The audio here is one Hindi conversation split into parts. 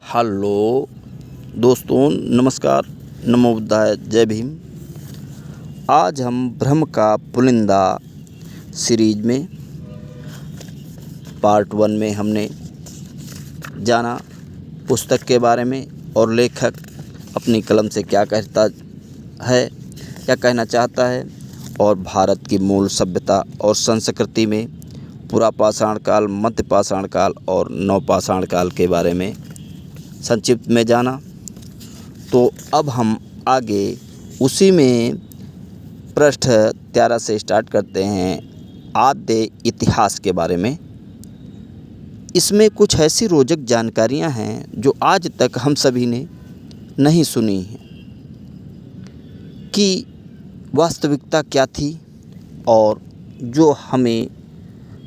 हेलो दोस्तों, नमस्कार। नमो बुद्धाय, जय भीम। आज हम भ्रम का पुलिंदा सीरीज में पार्ट 1 में हमने जाना पुस्तक के बारे में और लेखक अपनी कलम से क्या कहता है या कहना चाहता है, और भारत की मूल सभ्यता और संस्कृति में पुरापाषाण काल, मध्य पाषाण काल और नवपाषाण काल के बारे में संक्षिप्त में जाना। तो अब हम आगे उसी में पृष्ठ 13 से स्टार्ट करते हैं, आद्य इतिहास के बारे में। इसमें कुछ ऐसी रोचक जानकारियां हैं जो आज तक हम सभी ने नहीं सुनी हैं कि वास्तविकता क्या थी, और जो हमें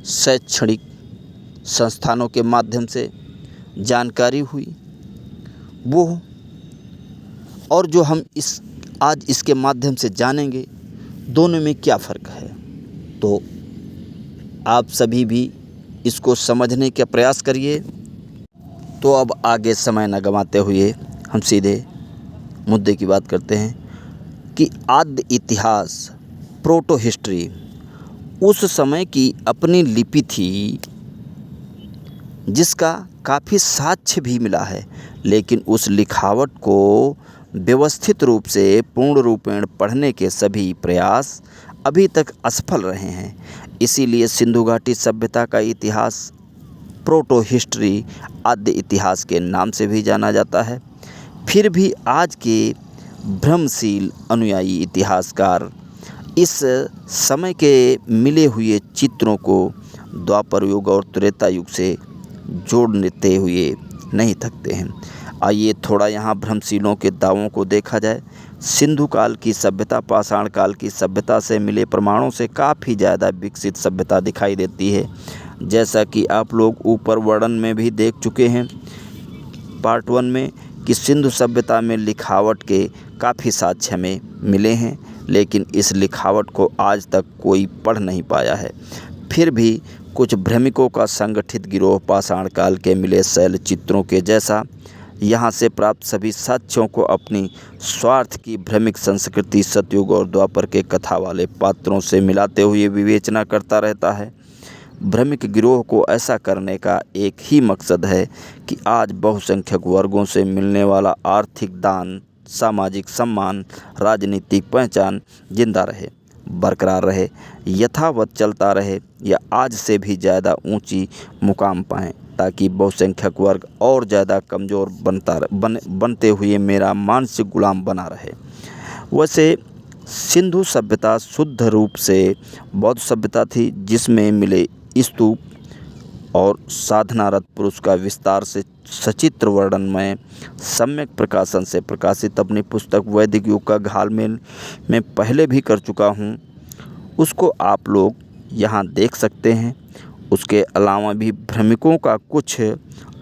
शैक्षणिक संस्थानों के माध्यम से जानकारी हुई वो, और जो हम आज इसके माध्यम से जानेंगे, दोनों में क्या फ़र्क है। तो आप सभी भी इसको समझने का प्रयास करिए। तो अब आगे समय न गंवाते हुए हम सीधे मुद्दे की बात करते हैं कि आद्य इतिहास, प्रोटो हिस्ट्री, उस समय की अपनी लिपि थी जिसका काफ़ी साक्ष्य भी मिला है, लेकिन उस लिखावट को व्यवस्थित रूप से पूर्ण रूपेण पढ़ने के सभी प्रयास अभी तक असफल रहे हैं। इसीलिए सिंधु घाटी सभ्यता का इतिहास प्रोटो हिस्ट्री, आद्य इतिहास के नाम से भी जाना जाता है। फिर भी आज के भ्रमशील अनुयायी इतिहासकार इस समय के मिले हुए चित्रों को द्वापर युग और त्रेता युग से जोड़ते हुए नहीं थकते हैं। आइए थोड़ा यहाँ भ्रमशीलों के दावों को देखा जाए। सिंधु काल की सभ्यता पाषाण काल की सभ्यता से मिले प्रमाणों से काफ़ी ज़्यादा विकसित सभ्यता दिखाई देती है, जैसा कि आप लोग ऊपर वर्णन में भी देख चुके हैं पार्ट 1 में कि सिंधु सभ्यता में लिखावट के काफ़ी साक्ष्य हमें मिले हैं, लेकिन इस लिखावट को आज तक कोई पढ़ नहीं पाया है। फिर भी कुछ भ्रमिकों का संगठित गिरोह पाषाण काल के मिले शैल चित्रों के जैसा यहाँ से प्राप्त सभी साक्ष्यों को अपनी स्वार्थ की भ्रमिक संस्कृति सतयुग और द्वापर के कथा वाले पात्रों से मिलाते हुए विवेचना करता रहता है। भ्रमिक गिरोह को ऐसा करने का एक ही मकसद है कि आज बहुसंख्यक वर्गों से मिलने वाला आर्थिक दान, सामाजिक सम्मान, राजनीतिक पहचान जिंदा रहे, बरकरार रहे, यथावत चलता रहे या आज से भी ज़्यादा ऊंची मुकाम पाएं, ताकि बहुसंख्यक वर्ग और ज़्यादा कमज़ोर बनते हुए मेरा मानसिक गुलाम बना रहे। वैसे सिंधु सभ्यता शुद्ध रूप से बौद्ध सभ्यता थी, जिसमें मिले स्तूप और साधनारत पुरुष का विस्तार से सचित्र वर्णनमय सम्यक प्रकाशन से प्रकाशित अपनी पुस्तक वैदिक युग का घालमेल में पहले भी कर चुका हूँ। उसको आप लोग यहाँ देख सकते हैं। उसके अलावा भी भ्रमिकों का कुछ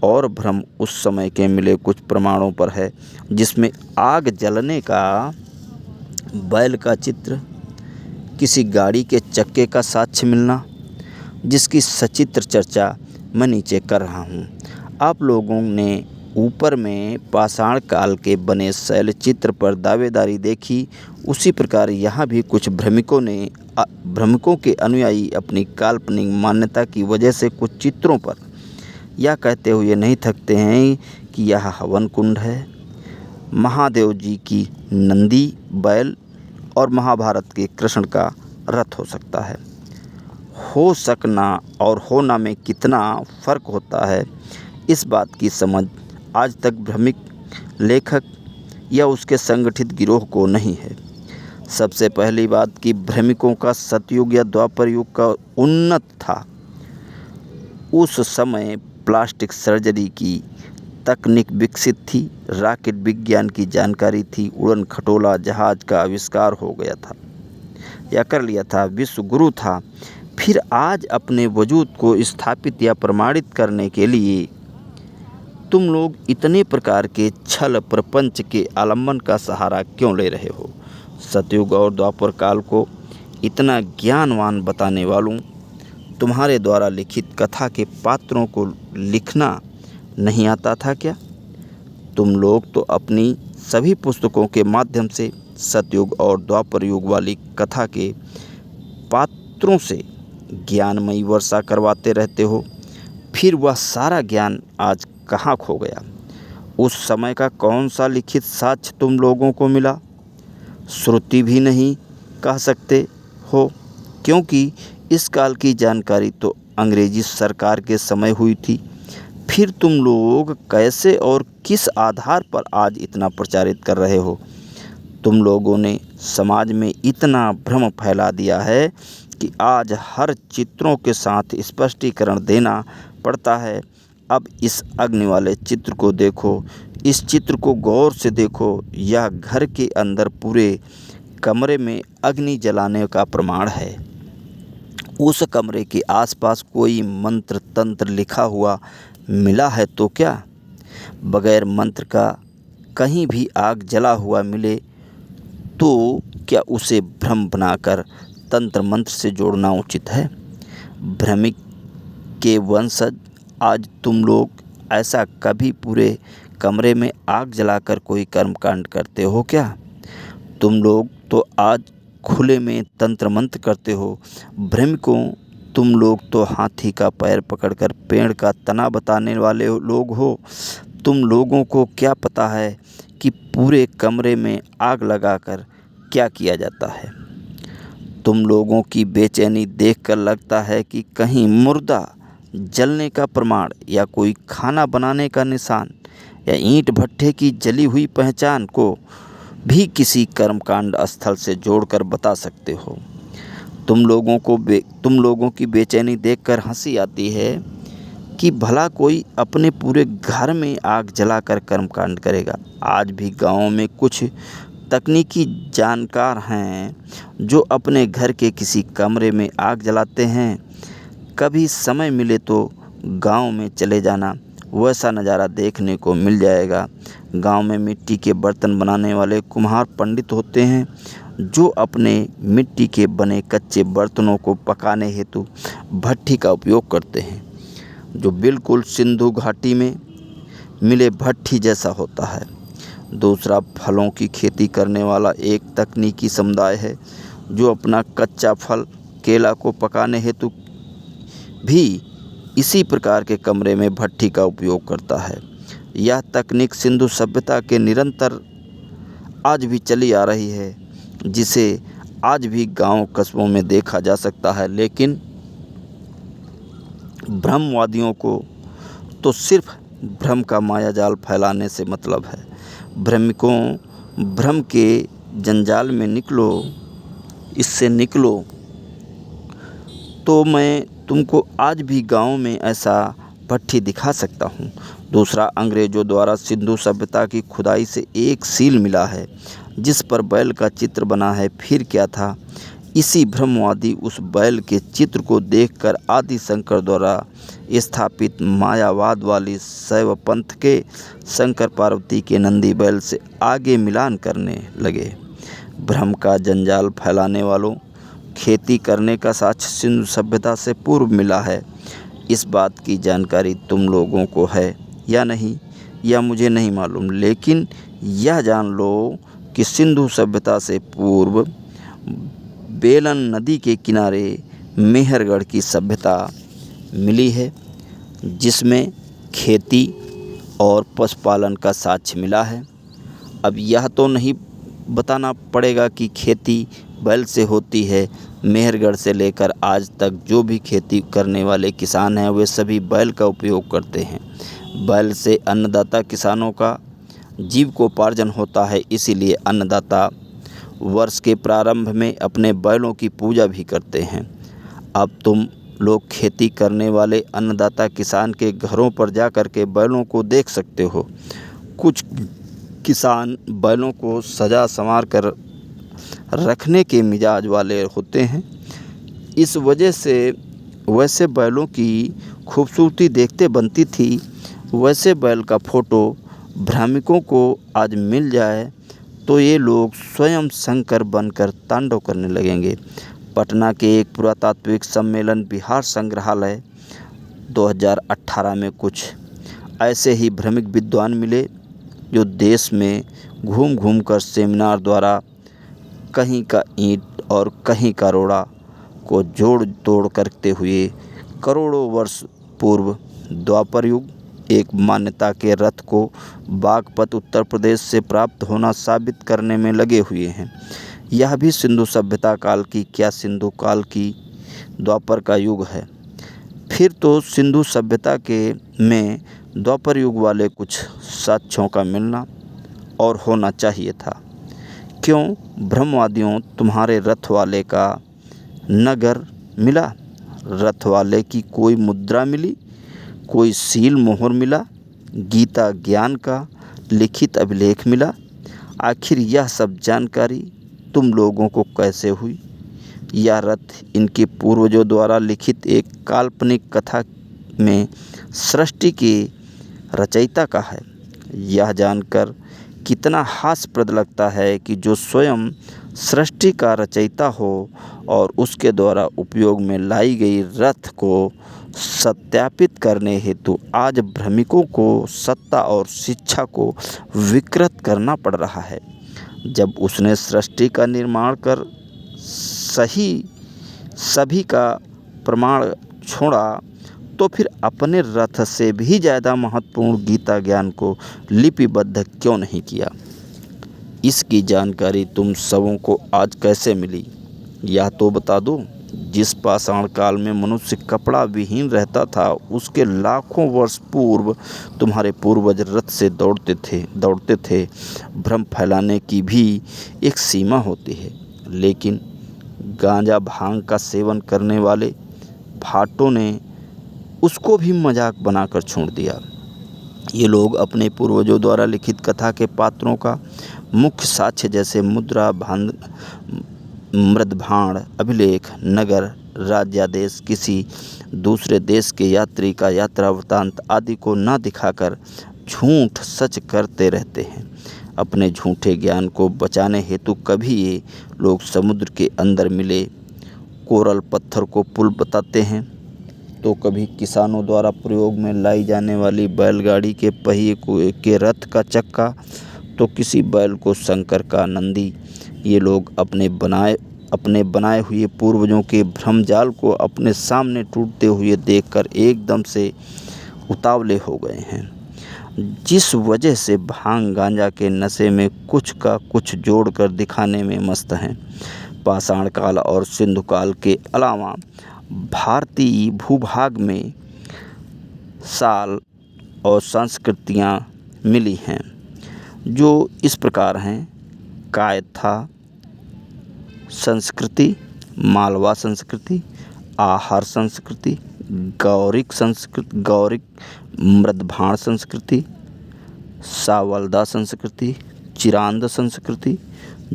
और भ्रम उस समय के मिले कुछ प्रमाणों पर है, जिसमें आग जलने का, बैल का चित्र, किसी गाड़ी के चक्के का साक्ष्य मिलना, जिसकी सचित्र चर्चा मैं नीचे कर रहा हूँ। आप लोगों ने ऊपर में पाषाण काल के बने शैल चित्र पर दावेदारी देखी, उसी प्रकार यहाँ भी कुछ भ्रमिकों के अनुयायी अपनी काल्पनिक मान्यता की वजह से कुछ चित्रों पर यह कहते हुए नहीं थकते हैं कि यह हवन कुंड है, महादेव जी की नंदी बैल और महाभारत के कृष्ण का रथ हो सकता है। हो सकना और होना में कितना फ़र्क होता है, इस बात की समझ आज तक भ्रमिक लेखक या उसके संगठित गिरोह को नहीं है। सबसे पहली बात कि भ्रमिकों का सतयुग या द्वापर युग का उन्नत था। उस समय प्लास्टिक सर्जरी की तकनीक विकसित थी, रॉकेट विज्ञान की जानकारी थी, उड़न खटोला जहाज का आविष्कार हो गया था या कर लिया था, विश्व गुरु था। फिर आज अपने वजूद को स्थापित या प्रमाणित करने के लिए तुम लोग इतने प्रकार के छल प्रपंच के आलम्बन का सहारा क्यों ले रहे हो? सतयुग और द्वापर काल को इतना ज्ञानवान बताने वालों तुम्हारे द्वारा लिखित कथा के पात्रों को लिखना नहीं आता था क्या? तुम लोग तो अपनी सभी पुस्तकों के माध्यम से सतयुग और द्वापर युग वाली कथा के पात्रों से ज्ञानमयी वर्षा करवाते रहते हो। फिर वह सारा ज्ञान आज कहाँ खो गया? उस समय का कौन सा लिखित साक्ष्य तुम लोगों को मिला? श्रुति भी नहीं कह सकते हो, क्योंकि इस काल की जानकारी तो अंग्रेजी सरकार के समय हुई थी। फिर तुम लोग कैसे और किस आधार पर आज इतना प्रचारित कर रहे हो? तुम लोगों ने समाज में इतना भ्रम फैला दिया है कि आज हर चित्रों के साथ स्पष्टीकरण देना पड़ता है। अब इस अग्नि वाले चित्र को देखो, इस चित्र को गौर से देखो। यह घर के अंदर पूरे कमरे में अग्नि जलाने का प्रमाण है। उस कमरे के आसपास कोई मंत्र तंत्र लिखा हुआ मिला है तो क्या? बगैर मंत्र का कहीं भी आग जला हुआ मिले तो क्या उसे भ्रम बनाकर तंत्र मंत्र से जोड़ना उचित है? भ्रमिक के वंशज, आज तुम लोग ऐसा कभी पूरे कमरे में आग जलाकर कोई कर्मकांड करते हो क्या? तुम लोग तो आज खुले में तंत्र मंत्र करते हो। भ्रमिकों, तुम लोग तो हाथी का पैर पकड़कर पेड़ का तना बताने वाले लोग हो। तुम लोगों को क्या पता है कि पूरे कमरे में आग लगाकर क्या किया जाता है? तुम लोगों की बेचैनी देखकर लगता है कि कहीं मुर्दा जलने का प्रमाण या कोई खाना बनाने का निशान या ईंट भट्ठे की जली हुई पहचान को भी किसी कर्मकांड स्थल से जोड़कर बता सकते हो। तुम लोगों की बेचैनी देखकर हंसी आती है कि भला कोई अपने पूरे घर में आग जलाकर कर्मकांड करेगा। आज भी गाँव में कुछ तकनीकी जानकार हैं जो अपने घर के किसी कमरे में आग जलाते हैं। कभी समय मिले तो गांव में चले जाना, वैसा नज़ारा देखने को मिल जाएगा। गांव में मिट्टी के बर्तन बनाने वाले कुम्हार पंडित होते हैं जो अपने मिट्टी के बने कच्चे बर्तनों को पकाने हेतु भट्ठी का उपयोग करते हैं, जो बिल्कुल सिंधु घाटी में मिले भट्ठी जैसा होता है। दूसरा, फलों की खेती करने वाला एक तकनीकी समुदाय है जो अपना कच्चा फल केला को पकाने हेतु भी इसी प्रकार के कमरे में भट्ठी का उपयोग करता है। यह तकनीक सिंधु सभ्यता के निरंतर आज भी चली आ रही है, जिसे आज भी गांव कस्बों में देखा जा सकता है। लेकिन भ्रमवादियों को तो सिर्फ भ्रम का मायाजाल फैलाने से मतलब है। भ्रमिकों, भ्रम के जंजाल में निकलो, इससे निकलो तो मैं तुमको आज भी गांव में ऐसा भट्ठी दिखा सकता हूँ। दूसरा, अंग्रेज़ों द्वारा सिंधु सभ्यता की खुदाई से एक सील मिला है जिस पर बैल का चित्र बना है। फिर क्या था? इसी भ्रमवादी उस बैल के चित्र को देखकर आदि शंकर द्वारा स्थापित मायावाद वाली शैव पंथ के शंकर पार्वती के नंदी बैल से आगे मिलान करने लगे। भ्रम का जंजाल फैलाने वालों, खेती करने का साक्ष्य सिंधु सभ्यता से पूर्व मिला है। इस बात की जानकारी तुम लोगों को है या नहीं, या मुझे नहीं मालूम, लेकिन यह जान लो कि सिंधु सभ्यता से पूर्व बेलन नदी के किनारे मेहरगढ़ की सभ्यता मिली है, जिसमें खेती और पशुपालन का साक्ष्य मिला है। अब यह तो नहीं बताना पड़ेगा कि खेती बैल से होती है। मेहरगढ़ से लेकर आज तक जो भी खेती करने वाले किसान हैं वे सभी बैल का उपयोग करते हैं। बैल से अन्नदाता किसानों का जीविकोपार्जन होता है, इसीलिए अन्नदाता वर्ष के प्रारंभ में अपने बैलों की पूजा भी करते हैं। अब तुम लोग खेती करने वाले अन्नदाता किसान के घरों पर जाकर के बैलों को देख सकते हो। कुछ किसान बैलों को सजा संवार कर रखने के मिजाज वाले होते हैं। इस वजह से वैसे बैलों की खूबसूरती देखते बनती थी। वैसे बैल का फ़ोटो भ्रामिकों को आज मिल जाए तो ये लोग स्वयं शंकर बनकर तांडव करने लगेंगे। पटना के एक पुरातात्विक सम्मेलन बिहार संग्रहालय 2018 में कुछ ऐसे ही भ्रमिक विद्वान मिले जो देश में घूम घूम कर सेमिनार द्वारा कहीं का ईंट और कहीं का रोड़ा को जोड़ तोड़ करते हुए करोड़ों वर्ष पूर्व द्वापर युग एक मान्यता के रथ को बागपत उत्तर प्रदेश से प्राप्त होना साबित करने में लगे हुए हैं। यह भी सिंधु सभ्यता काल की क्या सिंधु काल की द्वापर का युग है। फिर तो सिंधु सभ्यता के में द्वापर युग वाले कुछ साक्ष्यों का मिलना और होना चाहिए था। क्यों ब्रह्मवादियों, तुम्हारे रथ वाले का नगर मिला? रथ वाले की कोई मुद्रा मिली? कोई सील मोहर मिला? गीता ज्ञान का लिखित अभिलेख मिला? आखिर यह सब जानकारी तुम लोगों को कैसे हुई? यह रथ इनके पूर्वजों द्वारा लिखित एक काल्पनिक कथा में सृष्टि की रचयिता का है। यह जानकर कितना हास्यप्रद लगता है कि जो स्वयं सृष्टि का रचयिता हो और उसके द्वारा उपयोग में लाई गई रथ को सत्यापित करने हेतु आज भ्रमिकों को सत्ता और शिक्षा को विकृत करना पड़ रहा है। जब उसने सृष्टि का निर्माण कर सभी का प्रमाण छोड़ा, तो फिर अपने रथ से भी ज़्यादा महत्वपूर्ण गीता ज्ञान को लिपिबद्ध क्यों नहीं किया? इसकी जानकारी तुम सबों को आज कैसे मिली, यह तो बता दो। जिस पाषाण काल में मनुष्य कपड़ा विहीन रहता था, उसके लाखों वर्ष पूर्व तुम्हारे पूर्वज रथ से दौड़ते थे। भ्रम फैलाने की भी एक सीमा होती है, लेकिन गांजा भांग का सेवन करने वाले भाटों ने उसको भी मजाक बनाकर छोड़ दिया। ये लोग अपने पूर्वजों द्वारा लिखित कथा के पात्रों का मुख्य साक्ष्य जैसे मुद्रा, मृदभांड, अभिलेख, नगर, राज्यादेश, किसी दूसरे देश के यात्री का यात्रा वृत्तांत आदि को न दिखाकर झूठ सच करते रहते हैं। अपने झूठे ज्ञान को बचाने हेतु कभी ये लोग समुद्र के अंदर मिले कोरल पत्थर को पुल बताते हैं, तो कभी किसानों द्वारा प्रयोग में लाई जाने वाली बैलगाड़ी के पहिए के रथ का चक्का, तो किसी बैल को शंकर का नंदी। ये लोग अपने बनाए हुए पूर्वजों के भ्रमजाल को अपने सामने टूटते हुए देखकर एकदम से उतावले हो गए हैं, जिस वजह से भांग गांजा के नशे में कुछ का कुछ जोड़कर दिखाने में मस्त हैं। पाषाण काल और सिंधु काल के अलावा भारतीय भूभाग में साल और संस्कृतियाँ मिली हैं, जो इस प्रकार हैं: कायथा संस्कृति, मालवा संस्कृति, आहार संस्कृति, गौरिक मृदभाण संस्कृति, सावलदा संस्कृति, चिरांद संस्कृति,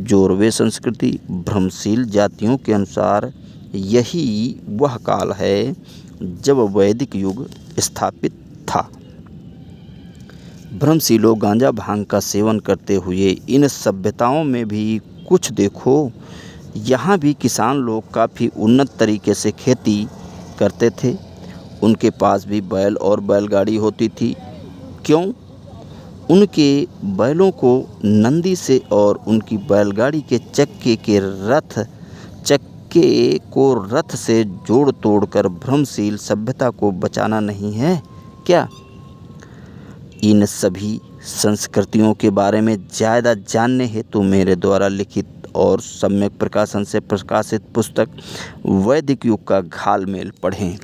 जोरवे संस्कृति। भ्रमशील जातियों के अनुसार यही वह काल है जब वैदिक युग स्थापित था। भ्रमशीलों गांजा भांग का सेवन करते हुए इन सभ्यताओं में भी कुछ देखो। यहाँ भी किसान लोग काफ़ी उन्नत तरीके से खेती करते थे। उनके पास भी बैल और बैलगाड़ी होती थी। क्यों? उनके बैलों को नंदी से और उनकी बैलगाड़ी के चक्के को रथ से जोड़ तोड़कर भ्रमशील सभ्यता को बचाना नहीं है क्या? इन सभी संस्कृतियों के बारे में ज़्यादा जानने हेतु मेरे द्वारा लिखित और सम्यक प्रकाशन से प्रकाशित पुस्तक वैदिक युग का घालमेल पढ़ें।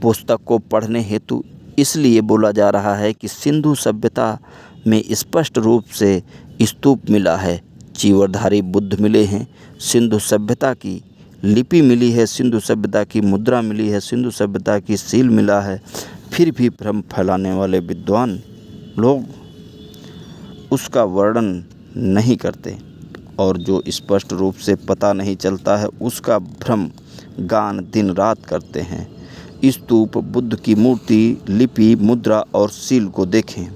पुस्तक को पढ़ने हेतु इसलिए बोला जा रहा है कि सिंधु सभ्यता में स्पष्ट रूप से स्तूप मिला है, चीवरधारी बुद्ध मिले हैं, सिंधु सभ्यता की लिपि मिली है, सिंधु सभ्यता की मुद्रा मिली है, सिंधु सभ्यता की सील मिला है। फिर भी भ्रम फैलाने वाले विद्वान लोग उसका वर्णन नहीं करते, और जो स्पष्ट रूप से पता नहीं चलता है उसका भ्रम गान दिन रात करते हैं। स्तूप, बुद्ध की मूर्ति, लिपि, मुद्रा और सील को देखें।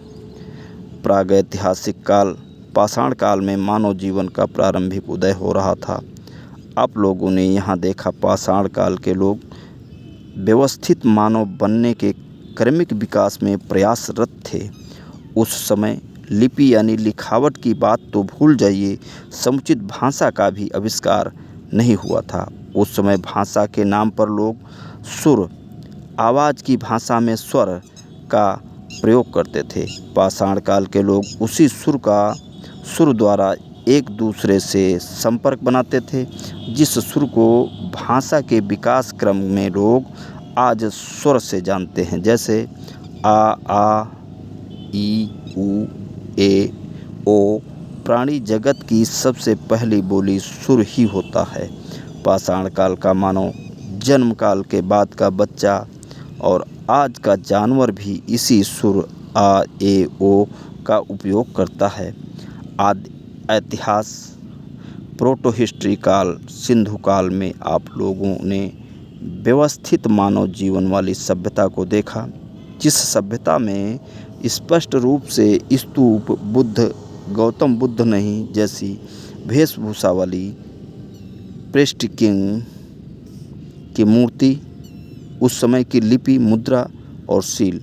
प्रागैतिहासिक काल पाषाण काल में मानव जीवन का प्रारंभिक उदय हो रहा था। आप लोगों ने यहाँ देखा पाषाण काल के लोग व्यवस्थित मानव बनने के क्रमिक विकास में प्रयासरत थे। उस समय लिपि यानी लिखावट की बात तो भूल जाइए, समुचित भाषा का भी आविष्कार नहीं हुआ था। उस समय भाषा के नाम पर लोग सुर, आवाज़ की भाषा में स्वर का प्रयोग करते थे। पाषाण काल के लोग उसी सुर द्वारा एक दूसरे से संपर्क बनाते थे। जिस सुर को भाषा के विकास क्रम में लोग आज स्वर से जानते हैं, जैसे आ, ई, उ, ए, ओ। प्राणी जगत की सबसे पहली बोली सुर ही होता है। पाषाण काल का मानव जन्म काल के बाद का बच्चा और आज का जानवर भी इसी सुर आ, ए, ओ का उपयोग करता है। आदि इतिहास, प्रोटो हिस्ट्री काल, सिंधु काल में आप लोगों ने व्यवस्थित मानव जीवन वाली सभ्यता को देखा, जिस सभ्यता में स्पष्ट रूप से स्तूप, बुद्ध, गौतम बुद्ध नहीं जैसी वेशभूषा वाली पृष्ठ किंग की मूर्ति, उस समय की लिपि, मुद्रा और सील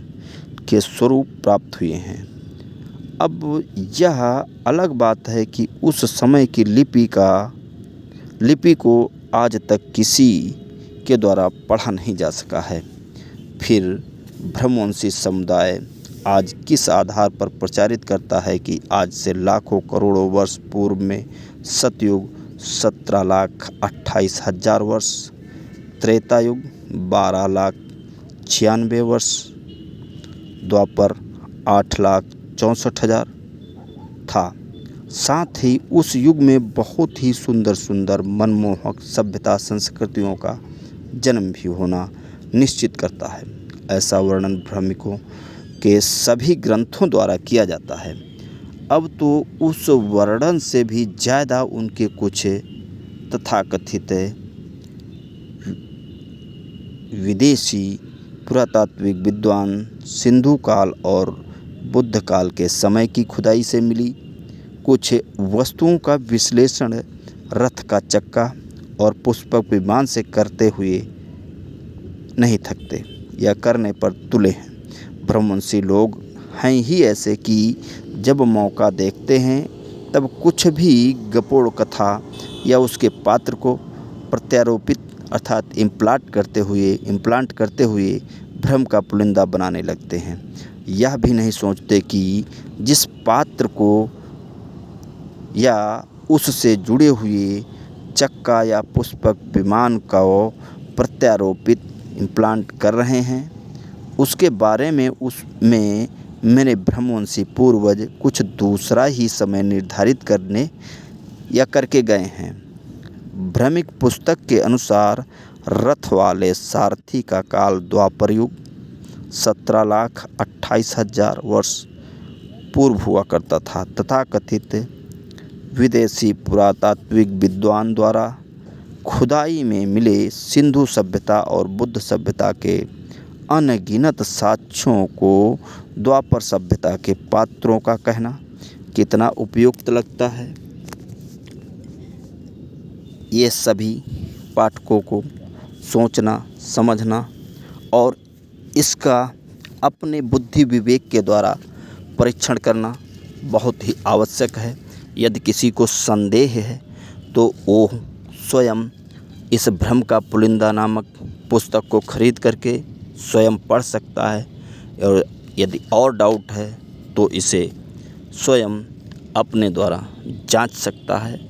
के स्वरूप प्राप्त हुए हैं। अब यह अलग बात है कि उस समय की लिपि को आज तक किसी के द्वारा पढ़ा नहीं जा सका है। फिर भ्रमवंशी समुदाय आज किस आधार पर प्रचारित करता है कि आज से लाखों करोड़ों वर्ष पूर्व में सतयुग 17,28,000 वर्ष, त्रेता युग 12,96,000 वर्ष, द्वापर 8,64,000 था। साथ ही उस युग में बहुत ही सुंदर सुंदर मनमोहक सभ्यता संस्कृतियों का जन्म भी होना निश्चित करता है। ऐसा वर्णन भ्रमिकों के सभी ग्रंथों द्वारा किया जाता है। अब तो उस वर्णन से भी ज़्यादा उनके कुछ तथाकथित विदेशी पुरातात्विक विद्वान सिंधु काल और बुद्ध काल के समय की खुदाई से मिली कुछ वस्तुओं का विश्लेषण रथ का चक्का और पुष्पक विमान से करते हुए नहीं थकते या करने पर तुले हैं। भ्रमवंशी लोग हैं ही ऐसे कि जब मौका देखते हैं तब कुछ भी गपोड़ कथा या उसके पात्र को प्रत्यारोपित अर्थात इम्प्लांट करते हुए भ्रम का पुलिंदा बनाने लगते हैं। यह भी नहीं सोचते कि जिस पात्र को या उससे जुड़े हुए चक्का या पुष्पक विमान का प्रत्यारोपित इम्प्लांट कर रहे हैं, उसके बारे में उसमें मेरे भ्रमवंशी पूर्वज कुछ दूसरा ही समय निर्धारित करके गए हैं। भ्रमिक पुस्तक के अनुसार रथ वाले सारथी का काल द्वापर युग 17,28,000 वर्ष पूर्व हुआ करता था। तथाकथित विदेशी पुरातात्विक विद्वान द्वारा खुदाई में मिले सिंधु सभ्यता और बुद्ध सभ्यता के अनगिनत साक्ष्यों को द्वापर सभ्यता के पात्रों का कहना कितना उपयुक्त लगता है। ये सभी पाठकों को सोचना, समझना और इसका अपने बुद्धि विवेक के द्वारा परीक्षण करना बहुत ही आवश्यक है। यदि किसी को संदेह है तो वो स्वयं इस भ्रम का पुलिंदा नामक पुस्तक को खरीद करके स्वयं पढ़ सकता है, और यदि और डाउट है तो इसे स्वयं अपने द्वारा जांच सकता है।